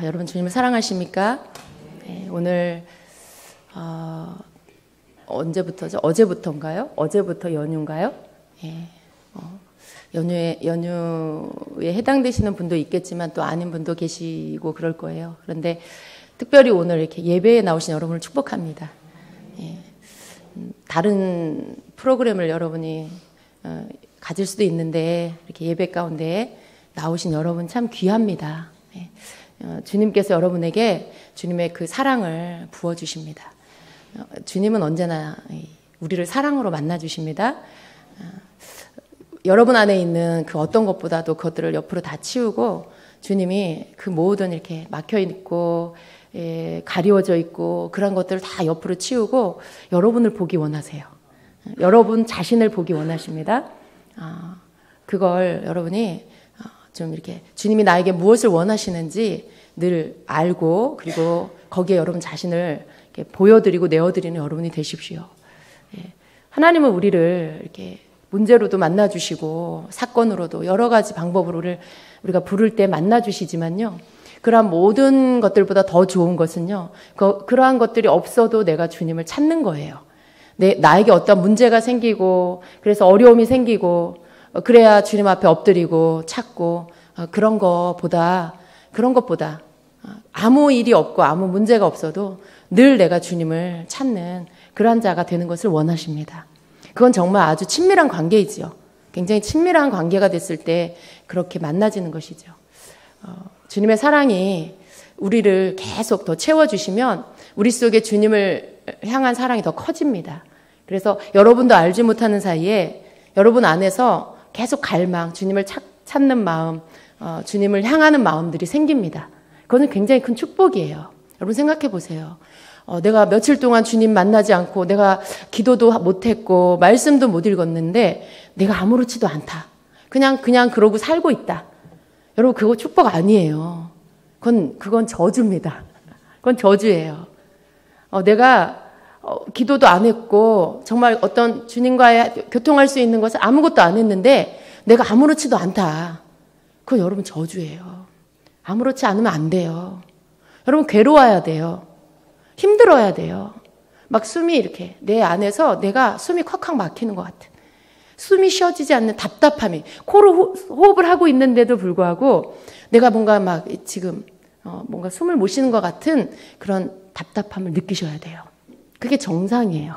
여러분 주님을 사랑하십니까? 네, 오늘 언제부터죠? 어제부터인가요? 어제부터 연휴인가요? 예, 연휴에 해당되시는 분도 있겠지만 또 아닌 분도 계시고 그럴 거예요. 그런데 특별히 오늘 이렇게 예배에 나오신 여러분을 축복합니다. 예, 다른 프로그램을 여러분이 가질 수도 있는데 이렇게 예배 가운데 나오신 여러분 참 귀합니다. 예, 주님께서 여러분에게 주님의 그 사랑을 부어주십니다. 주님은 언제나 우리를 사랑으로 만나주십니다. 여러분 안에 있는 그 어떤 것보다도 그것들을 옆으로 다 치우고 주님이 그 모든 이렇게 막혀있고 가리워져 있고 그런 것들을 다 옆으로 치우고 여러분을 보기 원하세요. 여러분 자신을 보기 원하십니다. 그걸 여러분이 좀 이렇게 주님이 나에게 무엇을 원하시는지 늘 알고 그리고 거기에 여러분 자신을 이렇게 보여드리고 내어드리는 여러분이 되십시오. 하나님은 우리를 이렇게 문제로도 만나주시고 사건으로도 여러 가지 방법으로 우리가 부를 때 만나주시지만요. 그러한 모든 것들보다 더 좋은 것은요. 그러한 것들이 없어도 내가 주님을 찾는 거예요. 나에게 어떤 문제가 생기고 그래서 어려움이 생기고 그래야 주님 앞에 엎드리고 찾고 그런 것보다 아무 일이 없고 아무 문제가 없어도 늘 내가 주님을 찾는 그러한 자가 되는 것을 원하십니다. 그건 정말 아주 친밀한 관계이지요. 굉장히 친밀한 관계가 됐을 때 그렇게 만나지는 것이죠. 주님의 사랑이 우리를 계속 더 채워주시면 우리 속에 주님을 향한 사랑이 더 커집니다. 그래서 여러분도 알지 못하는 사이에 여러분 안에서 계속 갈망, 주님을 찾는 마음, 주님을 향하는 마음들이 생깁니다. 그거는 굉장히 큰 축복이에요. 여러분 생각해 보세요. 내가 며칠 동안 주님 만나지 않고 내가 기도도 못했고 말씀도 못 읽었는데 내가 아무렇지도 않다. 그냥 그러고 살고 있다. 여러분 그거 축복 아니에요. 그건 저주입니다. 그건 저주예요. 내가 기도도 안 했고 정말 어떤 주님과의 교통할 수 있는 것을 아무것도 안 했는데 내가 아무렇지도 않다. 그건 여러분 저주예요. 아무렇지 않으면 안 돼요. 여러분 괴로워야 돼요. 힘들어야 돼요. 막 숨이 이렇게 내 안에서 내가 숨이 콱콱 막히는 것 같은 숨이 쉬어지지 않는 답답함이 코로 호흡을 하고 있는데도 불구하고 내가 뭔가 막 지금 뭔가 숨을 못 쉬는 것 같은 그런 답답함을 느끼셔야 돼요. 그게 정상이에요.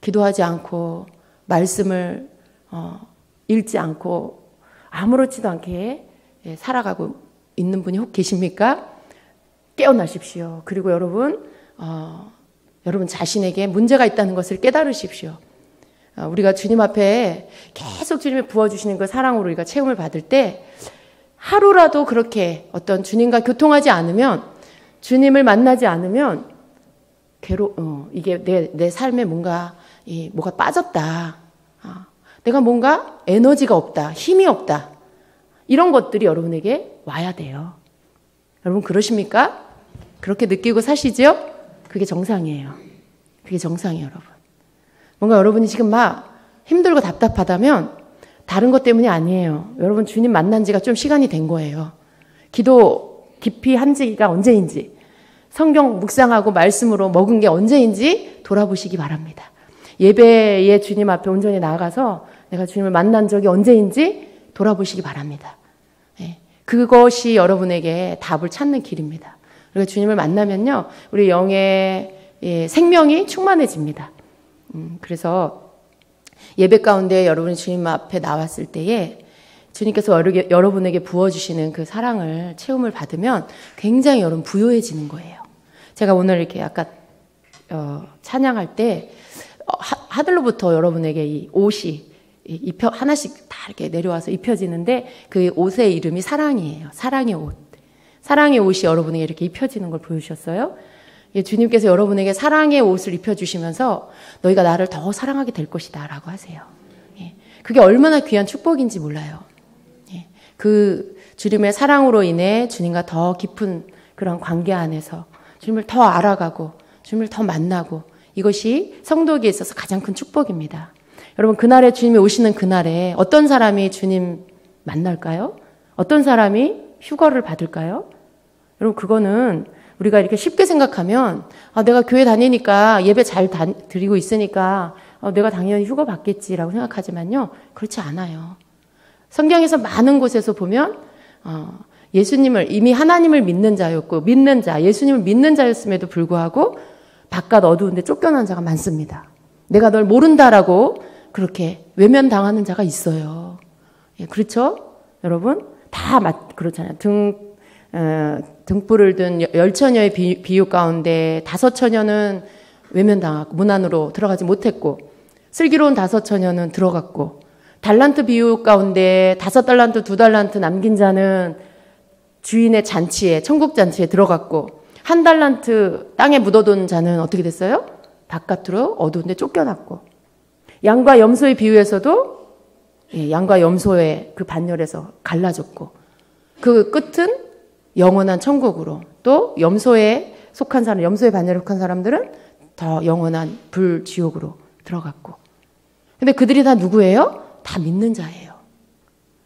기도하지 않고 말씀을 읽지 않고 아무렇지도 않게 살아가고 있는 분이 혹 계십니까? 깨어나십시오. 그리고 여러분 자신에게 문제가 있다는 것을 깨달으십시오. 우리가 주님 앞에 계속 주님이 부어주시는 그 사랑으로 우리가 체험을 받을 때 하루라도 그렇게 어떤 주님과 교통하지 않으면 주님을 만나지 않으면 이게 내 삶에 뭐가 빠졌다. 내가 뭔가 에너지가 없다. 힘이 없다. 이런 것들이 여러분에게 와야 돼요. 여러분 그러십니까? 그렇게 느끼고 사시죠? 그게 정상이에요. 그게 정상이에요, 여러분. 뭔가 여러분이 지금 막 힘들고 답답하다면 다른 것 때문이 아니에요. 여러분 주님 만난 지가 좀 시간이 된 거예요. 기도 깊이 한 지가 언제인지 성경 묵상하고 말씀으로 먹은 게 언제인지 돌아보시기 바랍니다. 예배에 주님 앞에 온전히 나아가서 내가 주님을 만난 적이 언제인지 돌아보시기 바랍니다. 그것이 여러분에게 답을 찾는 길입니다. 우리가 주님을 만나면요, 우리 영의 생명이 충만해집니다. 그래서 예배 가운데 여러분이 주님 앞에 나왔을 때에 주님께서 여러분에게 부어주시는 그 사랑을 체험을 받으면 굉장히 여러분 부요해지는 거예요. 제가 오늘 이렇게 아까 찬양할 때 하늘로부터 여러분에게 이 옷이 하나씩 다 이렇게 내려와서 입혀지는데 그 옷의 이름이 사랑이에요. 사랑의 옷. 사랑의 옷이 여러분에게 이렇게 입혀지는 걸 보여주셨어요. 주님께서 여러분에게 사랑의 옷을 입혀주시면서 너희가 나를 더 사랑하게 될 것이다 라고 하세요. 그게 얼마나 귀한 축복인지 몰라요. 그 주님의 사랑으로 인해 주님과 더 깊은 그런 관계 안에서 주님을 더 알아가고 주님을 더 만나고 이것이 성도에게 있어서 가장 큰 축복입니다. 여러분 그날에 주님이 오시는 그날에 어떤 사람이 주님 만날까요? 어떤 사람이 휴거를 받을까요? 여러분, 그거는 우리가 이렇게 쉽게 생각하면 내가 교회 다니니까 예배 잘 드리고 있으니까 내가 당연히 휴가 받겠지라고 생각하지만요. 그렇지 않아요. 성경에서 많은 곳에서 보면 예수님을 이미 하나님을 믿는 자였고 믿는 자, 예수님을 믿는 자였음에도 불구하고 바깥 어두운데 쫓겨난 자가 많습니다. 내가 널 모른다라고 그렇게 외면당하는 자가 있어요. 예, 그렇죠? 여러분? 다 그렇잖아요. 등불을 든 10처녀의 비유 가운데 5처녀는 외면당하고 문 안으로 들어가지 못했고 슬기로운 5처녀는 들어갔고 달란트 비유 가운데 5달란트, 2달란트 남긴 자는 주인의 잔치에, 천국 잔치에 들어갔고 1달란트 땅에 묻어둔 자는 어떻게 됐어요? 바깥으로 어두운 데 쫓겨났고 양과 염소의 비유에서도 양과 염소의 그 반열에서 갈라졌고 그 끝은 영원한 천국으로 또 염소에 속한 사람, 염소의 반열에 속한 사람들은 더 영원한 불지옥으로 들어갔고 근데 그들이 다 누구예요? 다 믿는 자예요.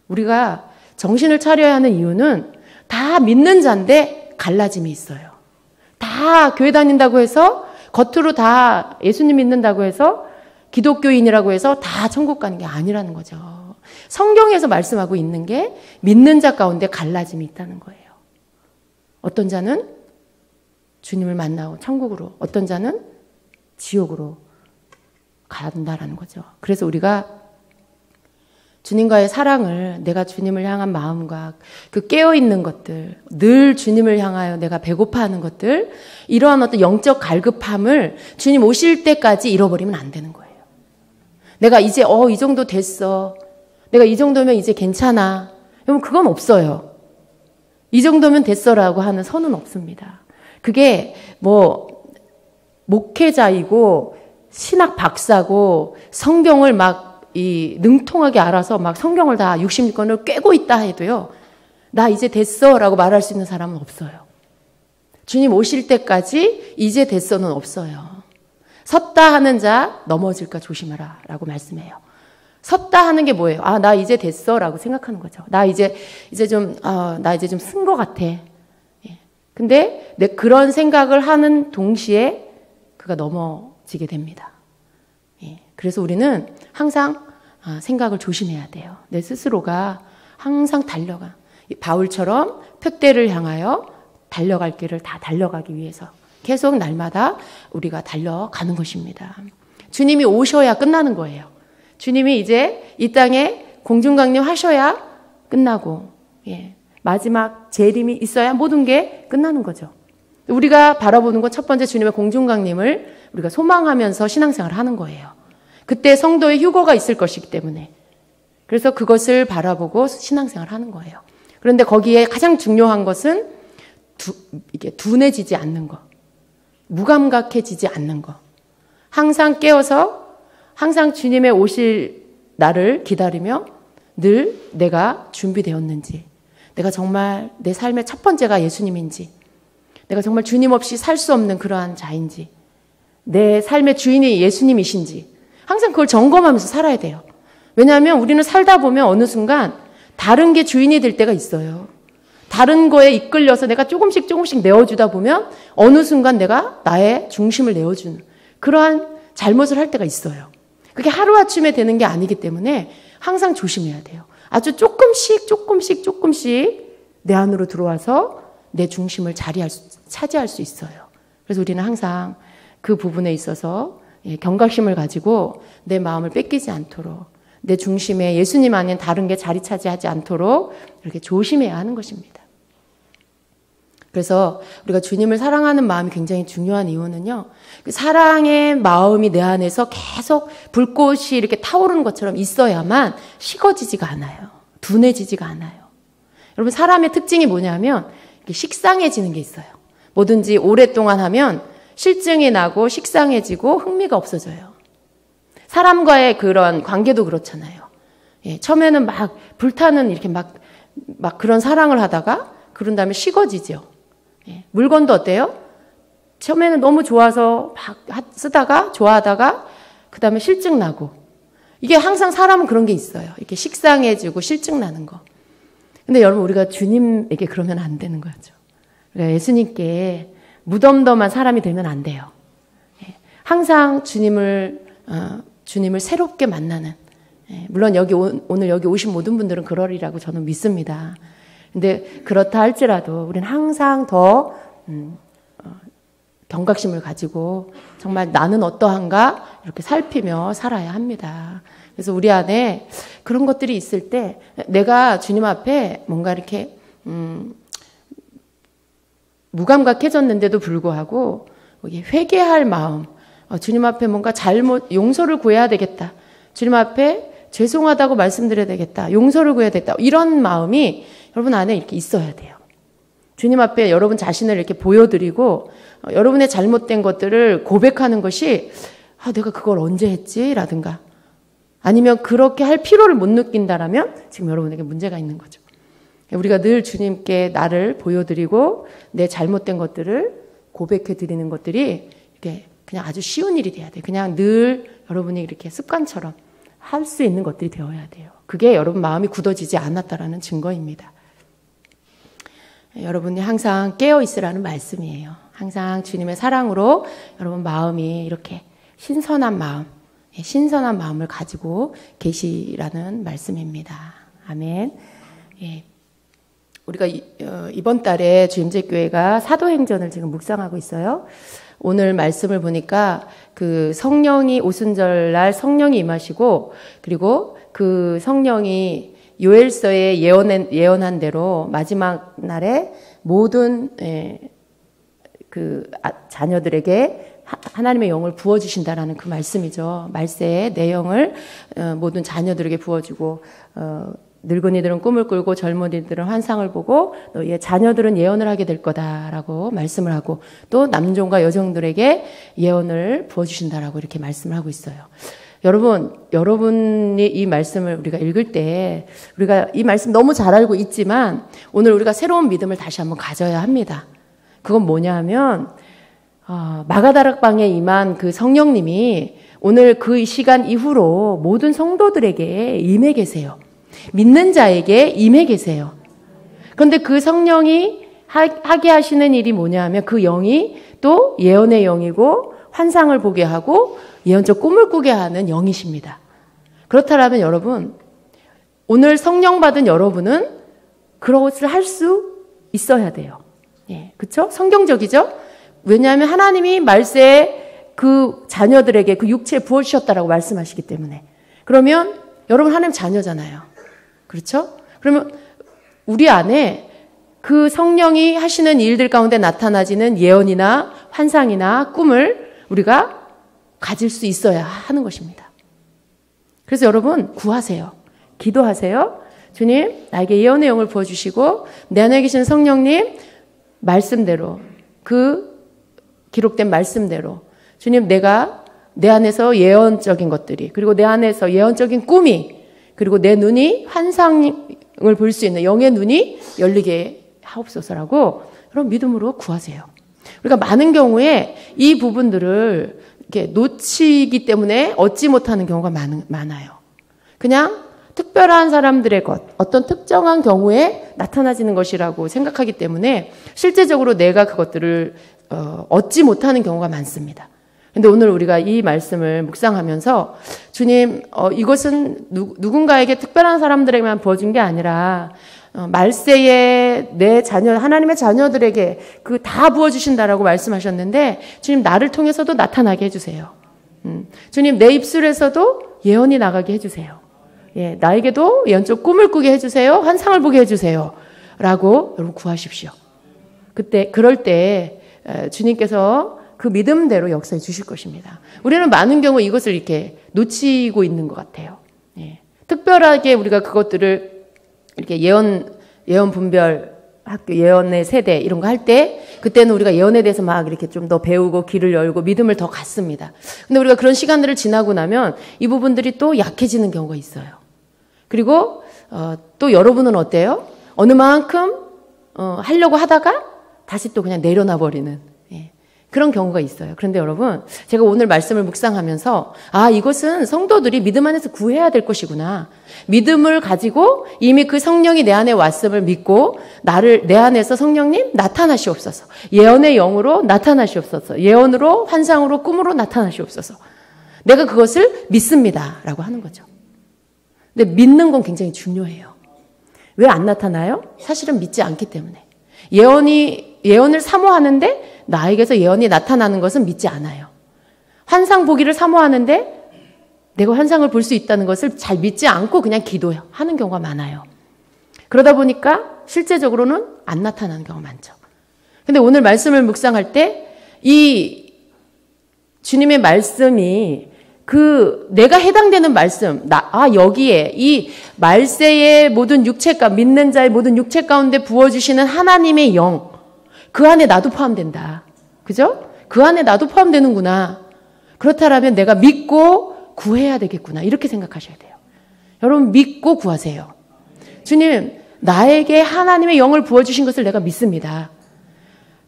우리가 정신을 차려야 하는 이유는 다 믿는 자인데 갈라짐이 있어요. 다 교회 다닌다고 해서 겉으로 다 예수님 믿는다고 해서 기독교인이라고 해서 다 천국 가는 게 아니라는 거죠. 성경에서 말씀하고 있는 게 믿는 자 가운데 갈라짐이 있다는 거예요. 어떤 자는 주님을 만나고 천국으로, 어떤 자는 지옥으로 간다라는 거죠. 그래서 우리가 주님과의 사랑을, 내가 주님을 향한 마음과 그 깨어있는 것들, 늘 주님을 향하여 내가 배고파하는 것들, 이러한 어떤 영적 갈급함을 주님 오실 때까지 잃어버리면 안 되는 거예요. 내가 이제 이 정도 됐어. 내가 이 정도면 이제 괜찮아. 여러분 그건 없어요. 이 정도면 됐어라고 하는 선은 없습니다. 그게 목회자이고 신학 박사고 성경을 막 능통하게 알아서 막 성경을 다 66권을 꿰고 있다 해도요. 나 이제 됐어라고 말할 수 있는 사람은 없어요. 주님 오실 때까지 이제 됐어는 없어요. 섰다 하는 자 넘어질까 조심하라 라고 말씀해요. 섰다 하는 게 뭐예요? 나 이제 됐어 라고 생각하는 거죠. 나 이제 좀 쓴 것 같아. 예. 근데 내 그런 생각을 하는 동시에 그가 넘어지게 됩니다. 예. 그래서 우리는 항상 생각을 조심해야 돼요. 내 스스로가 항상 달려가. 바울처럼 표대를 향하여 달려갈 길을 다 달려가기 위해서 계속 날마다 우리가 달려가는 것입니다. 주님이 오셔야 끝나는 거예요. 주님이 이제 이 땅에 공중강림 하셔야 끝나고 마지막 재림이 있어야 모든 게 끝나는 거죠. 우리가 바라보는 건 첫 번째 주님의 공중강림을 우리가 소망하면서 신앙생활을 하는 거예요. 그때 성도의 휴거가 있을 것이기 때문에 그래서 그것을 바라보고 신앙생활을 하는 거예요. 그런데 거기에 가장 중요한 것은 이게 둔해지지 않는 것, 무감각해지지 않는 것, 항상 깨어서 항상 주님의 오실 날을 기다리며 늘 내가 준비되었는지, 내가 정말 내 삶의 첫 번째가 예수님인지, 내가 정말 주님 없이 살 수 없는 그러한 자인지, 내 삶의 주인이 예수님이신지 항상 그걸 점검하면서 살아야 돼요. 왜냐하면 우리는 살다 보면 어느 순간 다른 게 주인이 될 때가 있어요. 다른 거에 이끌려서 내가 조금씩 내어주다 보면 어느 순간 내가 나의 중심을 내어주는 그러한 잘못을 할 때가 있어요. 그게 하루아침에 되는 게 아니기 때문에 항상 조심해야 돼요. 아주 조금씩 내 안으로 들어와서 내 중심을 차지할 수 있어요. 그래서 우리는 항상 그 부분에 있어서 경각심을 가지고 내 마음을 뺏기지 않도록, 내 중심에 예수님 아닌 다른 게 자리 차지하지 않도록 이렇게 조심해야 하는 것입니다. 그래서 우리가 주님을 사랑하는 마음이 굉장히 중요한 이유는요, 그 사랑의 마음이 내 안에서 계속 불꽃이 이렇게 타오르는 것처럼 있어야만 식어지지가 않아요. 둔해지지가 않아요. 여러분, 사람의 특징이 뭐냐면 식상해지는 게 있어요. 뭐든지 오랫동안 하면 실증이 나고 식상해지고 흥미가 없어져요. 사람과의 그런 관계도 그렇잖아요. 처음에는 막 불타는 이렇게 막 그런 사랑을 하다가 그런 다음에 식어지죠. 물건도 어때요? 처음에는 너무 좋아서 막 쓰다가 좋아하다가 그 다음에 실증 나고, 이게 항상 사람은 그런 게 있어요. 이렇게 식상해지고 실증 나는 거. 근데 여러분, 우리가 주님에게 그러면 안 되는 거죠. 예수님께 무덤덤한 사람이 되면 안 돼요. 항상 주님을 새롭게 만나는, 물론 오늘 여기 오신 모든 분들은 그러리라고 저는 믿습니다. 근데 그렇다 할지라도 우리는 항상 더 경각심을 가지고 정말 나는 어떠한가 이렇게 살피며 살아야 합니다. 그래서 우리 안에 그런 것들이 있을 때 내가 주님 앞에 뭔가 이렇게 무감각해졌는데도 불구하고 회개할 마음, 주님 앞에 뭔가 용서를 구해야 되겠다. 주님 앞에 죄송하다고 말씀드려야 되겠다. 용서를 구해야 되겠다. 이런 마음이 여러분 안에 이렇게 있어야 돼요. 주님 앞에 여러분 자신을 이렇게 보여드리고 여러분의 잘못된 것들을 고백하는 것이 내가 그걸 언제 했지? 라든가 아니면 그렇게 할 필요를 못 느낀다라면 지금 여러분에게 문제가 있는 거죠. 우리가 늘 주님께 나를 보여드리고 내 잘못된 것들을 고백해드리는 것들이 이렇게 그냥 아주 쉬운 일이 돼야 돼요. 그냥 늘 여러분이 이렇게 습관처럼 할 수 있는 것들이 되어야 돼요. 그게 여러분 마음이 굳어지지 않았다라는 증거입니다. 여러분이 항상 깨어 있으라는 말씀이에요. 항상 주님의 사랑으로 여러분 마음이 이렇게 신선한 마음을 가지고 계시라는 말씀입니다. 아멘. 우리가 이번 달에 주임제교회가 사도행전을 지금 묵상하고 있어요. 오늘 말씀을 보니까 그 성령이 오순절 날 성령이 임하시고 그리고 그 성령이 요엘서에 예언한 대로 마지막 날에 모든 자녀들에게 하나님의 영을 부어주신다라는 그 말씀이죠. 말세의 내용을 모든 자녀들에게 부어주고 늙은이들은 꿈을 꿀고 젊은이들은 환상을 보고 너희의 자녀들은 예언을 하게 될 거다라고 말씀을 하고 또 남종과 여종들에게 예언을 부어주신다라고 이렇게 말씀을 하고 있어요. 여러분이 이 말씀을 우리가 읽을 때 우리가 이 말씀 너무 잘 알고 있지만 오늘 우리가 새로운 믿음을 다시 한번 가져야 합니다. 그건 뭐냐 하면 마가다락방에 임한 그 성령님이 오늘 그 시간 이후로 모든 성도들에게 임해 계세요. 믿는 자에게 임해 계세요. 그런데 그 성령이 하게 하시는 일이 뭐냐 하면 그 영이 또 예언의 영이고 환상을 보게 하고 예언적 꿈을 꾸게 하는 영이십니다. 그렇다면 여러분, 오늘 성령 받은 여러분은 그것을 할 수 있어야 돼요. 그렇죠? 성경적이죠? 왜냐하면 하나님이 말세에 그 자녀들에게 그 육체에 부어주셨다라고 말씀하시기 때문에. 그러면 여러분 하나님 자녀잖아요. 그렇죠? 그러면 우리 안에 그 성령이 하시는 일들 가운데 나타나지는 예언이나 환상이나 꿈을 우리가 가질 수 있어야 하는 것입니다. 그래서 여러분 구하세요. 기도하세요. 주님, 나에게 예언의 영을 부어주시고 내 안에 계신 성령님 말씀대로 그 기록된 말씀대로 주님 내가 내 안에서 예언적인 것들이 그리고 내 안에서 예언적인 꿈이 그리고 내 눈이 환상을 볼 수 있는 영의 눈이 열리게 하옵소서라고 그런 믿음으로 구하세요. 우리가 많은 경우에 이 부분들을 이렇게 놓치기 때문에 얻지 못하는 경우가 많아요. 그냥 특별한 사람들의 것, 어떤 특정한 경우에 나타나지는 것이라고 생각하기 때문에 실제적으로 내가 그것들을 얻지 못하는 경우가 많습니다. 근데 오늘 우리가 이 말씀을 묵상하면서 주님, 이것은 누군가에게 특별한 사람들에게만 부어준 게 아니라 말세에 내 자녀, 하나님의 자녀들에게 그 다 부어주신다라고 말씀하셨는데 주님 나를 통해서도 나타나게 해주세요. 주님 내 입술에서도 예언이 나가게 해주세요. 나에게도 예언적 꿈을 꾸게 해주세요. 환상을 보게 해주세요. 라고 여러분 구하십시오. 그럴 때 주님께서 그 믿음대로 역사해 주실 것입니다. 우리는 많은 경우 이것을 이렇게 놓치고 있는 것 같아요. 특별하게 우리가 그것들을 이렇게 예언 분별 학교 예언의 세대 이런 거 할 때 그때는 우리가 예언에 대해서 막 이렇게 좀 더 배우고 귀를 열고 믿음을 더 갖습니다. 근데 우리가 그런 시간들을 지나고 나면 이 부분들이 또 약해지는 경우가 있어요. 그리고 또 여러분은 어때요? 어느 만큼 하려고 하다가 다시 또 그냥 내려놔 버리는 그런 경우가 있어요. 그런데 여러분, 제가 오늘 말씀을 묵상하면서 이것은 성도들이 믿음 안에서 구해야 될 것이구나. 믿음을 가지고 이미 그 성령이 내 안에 왔음을 믿고 내 안에서 성령님 나타나시옵소서. 예언의 영으로 나타나시옵소서. 예언으로, 환상으로, 꿈으로 나타나시옵소서. 내가 그것을 믿습니다. 라고 하는 거죠. 근데 믿는 건 굉장히 중요해요. 왜 안 나타나요? 사실은 믿지 않기 때문에. 예언을 사모하는데 나에게서 예언이 나타나는 것은 믿지 않아요. 환상 보기를 사모하는데 내가 환상을 볼 수 있다는 것을 잘 믿지 않고 그냥 기도하는 경우가 많아요. 그러다 보니까 실제적으로는 안 나타나는 경우가 많죠. 근데 오늘 말씀을 묵상할 때 이 주님의 말씀이 내가 해당되는 말씀, 여기에 이 말세의 모든 믿는 자의 모든 육체 가운데 부어주시는 하나님의 영, 그 안에 나도 포함된다. 그죠? 그 안에 나도 포함되는구나. 그렇다면 내가 믿고 구해야 되겠구나. 이렇게 생각하셔야 돼요. 여러분, 믿고 구하세요. 주님, 나에게 하나님의 영을 부어주신 것을 내가 믿습니다.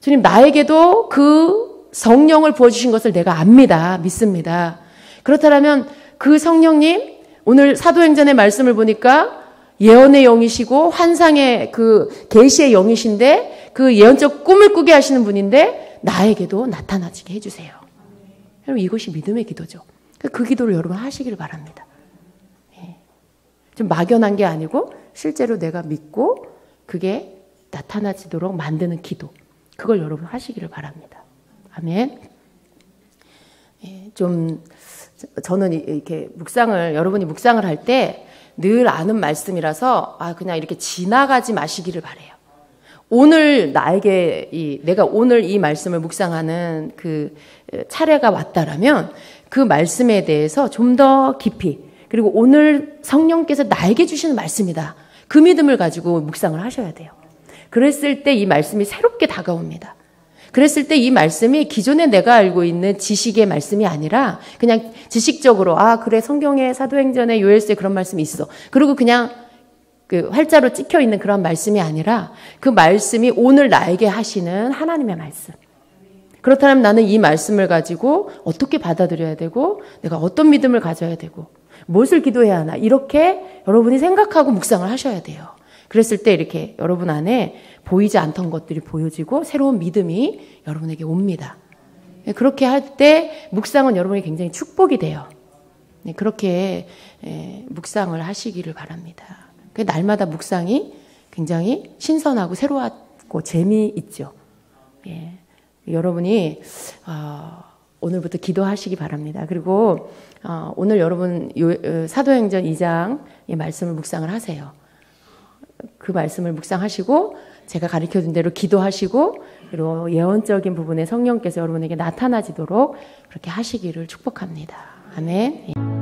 주님, 나에게도 그 성령을 부어주신 것을 내가 압니다. 믿습니다. 그렇다면 그 성령님, 오늘 사도행전의 말씀을 보니까 예언의 영이시고 환상의 그 계시의 영이신데 그 예언적 꿈을 꾸게 하시는 분인데 나에게도 나타나지게 해주세요. 여러분, 이것이 믿음의 기도죠. 그 기도를 여러분 하시기를 바랍니다. 좀 막연한 게 아니고 실제로 내가 믿고 그게 나타나지도록 만드는 기도. 그걸 여러분 하시기를 바랍니다. 아멘. 저는 이렇게 여러분이 묵상을 할 때 늘 아는 말씀이라서 그냥 이렇게 지나가지 마시기를 바래요. 오늘 내가 오늘 이 말씀을 묵상하는 그 차례가 왔다라면 그 말씀에 대해서 좀 더 깊이, 그리고 오늘 성령께서 나에게 주시는 말씀이다. 그 믿음을 가지고 묵상을 하셔야 돼요. 그랬을 때 이 말씀이 새롭게 다가옵니다. 그랬을 때 이 말씀이 기존에 내가 알고 있는 지식의 말씀이 아니라 그냥 지식적으로 그래 성경에 사도행전에 요엘서에 그런 말씀이 있어. 그리고 그냥 그 활자로 찍혀 있는 그런 말씀이 아니라 그 말씀이 오늘 나에게 하시는 하나님의 말씀. 그렇다면 나는 이 말씀을 가지고 어떻게 받아들여야 되고 내가 어떤 믿음을 가져야 되고 무엇을 기도해야 하나 이렇게 여러분이 생각하고 묵상을 하셔야 돼요. 그랬을 때 이렇게 여러분 안에 보이지 않던 것들이 보여지고 새로운 믿음이 여러분에게 옵니다. 그렇게 할 때 묵상은 여러분이 굉장히 축복이 돼요. 그렇게 묵상을 하시기를 바랍니다. 날마다 묵상이 굉장히 신선하고 새로웠고 재미있죠. 여러분이 오늘부터 기도하시기 바랍니다. 그리고 오늘 여러분 사도행전 2장의 말씀을 묵상을 하세요. 그 말씀을 묵상하시고 제가 가르쳐준 대로 기도하시고 그리고 예언적인 부분에 성령께서 여러분에게 나타나지도록 그렇게 하시기를 축복합니다. 아멘.